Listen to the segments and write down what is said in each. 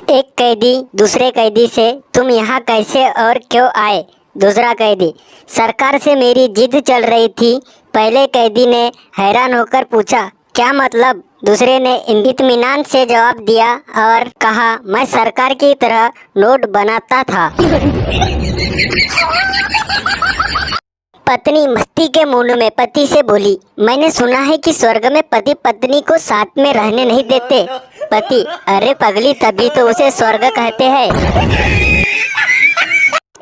एक कैदी दूसरे कैदी से, तुम यहाँ कैसे और क्यों आए? दूसरा कैदी, सरकार से मेरी जिद चल रही थी। पहले कैदी ने हैरान होकर पूछा, क्या मतलब? दूसरे ने इत्मीनान से जवाब दिया और कहा, मैं सरकार की तरह नोट बनाता था। पत्नी मस्ती के मूड में पति से बोली, मैंने सुना है कि स्वर्ग में पति पत्नी को साथ में रहने नहीं देते। पति, अरे पगली, तभी तो उसे स्वर्ग कहते हैं।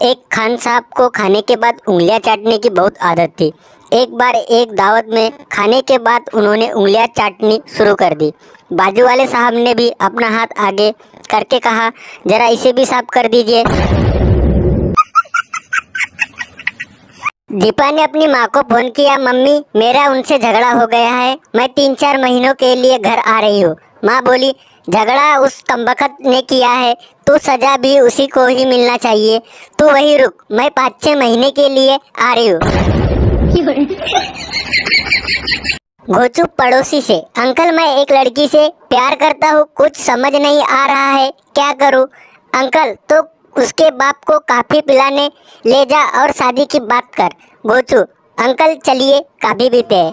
एक खान साहब को खाने के बाद उंगलियां चाटने की बहुत आदत थी। एक बार एक दावत में खाने के बाद उन्होंने उंगलियां चाटनी शुरू कर दी। बाजू वाले साहब ने भी अपना हाथ आगे करके कहा, जरा इसे भी साफ कर दीजिए। दीपा ने अपनी माँ को फोन किया, मम्मी मेरा उनसे झगड़ा हो गया है, मैं 3-4 महीनों के लिए घर आ रही हूँ। माँ बोली, झगड़ा उस कमबख्त ने किया है तो सजा भी उसी को ही मिलना चाहिए। तू वही रुक, मैं 5-6 महीने के लिए आ रही हूँ। घोचू पड़ोसी से, अंकल मैं एक लड़की से प्यार करता हूँ, कुछ समझ नहीं आ रहा है, क्या करूँ? अंकल, तो उसके बाप को काफी पिलाने ले जा और शादी की बात कर। घोचू, अंकल चलिए काफी पीते हैं।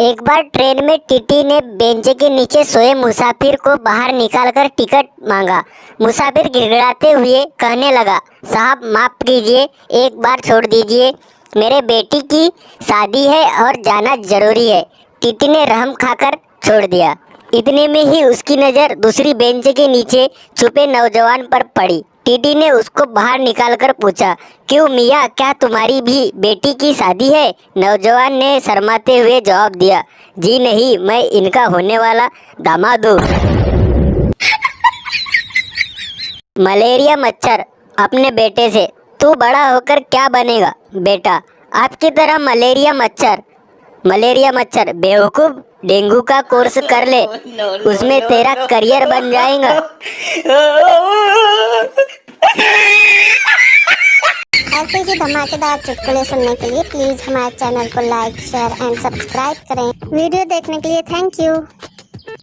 एक बार ट्रेन में टीटी ने बेंच के नीचे सोए मुसाफिर को बाहर निकालकर टिकट मांगा। मुसाफिर गिड़गिड़ाते हुए कहने लगा, साहब माफ कीजिए, एक बार छोड़ दीजिए, मेरे बेटी की शादी है और जाना जरूरी है। टीटी ने रहम खाकर छोड़ दिया। इतने में ही उसकी नज़र दूसरी बेंच के नीचे छुपे नौजवान पर पड़ी। टीटी ने उसको बाहर निकालकर पूछा, क्यों मियाँ, क्या तुम्हारी भी बेटी की शादी है? नौजवान ने शर्माते हुए जवाब दिया, जी नहीं, मैं इनका होने वाला दामाद हूँ। मलेरिया मच्छर अपने बेटे से, तू बड़ा होकर क्या बनेगा? बेटा, आपकी तरह मलेरिया मच्छर। मलेरिया मच्छर, बेवकूफ, डेंगू का कोर्स कर ले, उसमें तेरा करियर बन जाएगा। ऐसे ही धमाकेदार चुटकुले सुनने के लिए प्लीज हमारे चैनल को लाइक, शेयर एंड सब्सक्राइब करें। वीडियो देखने के लिए थैंक यू।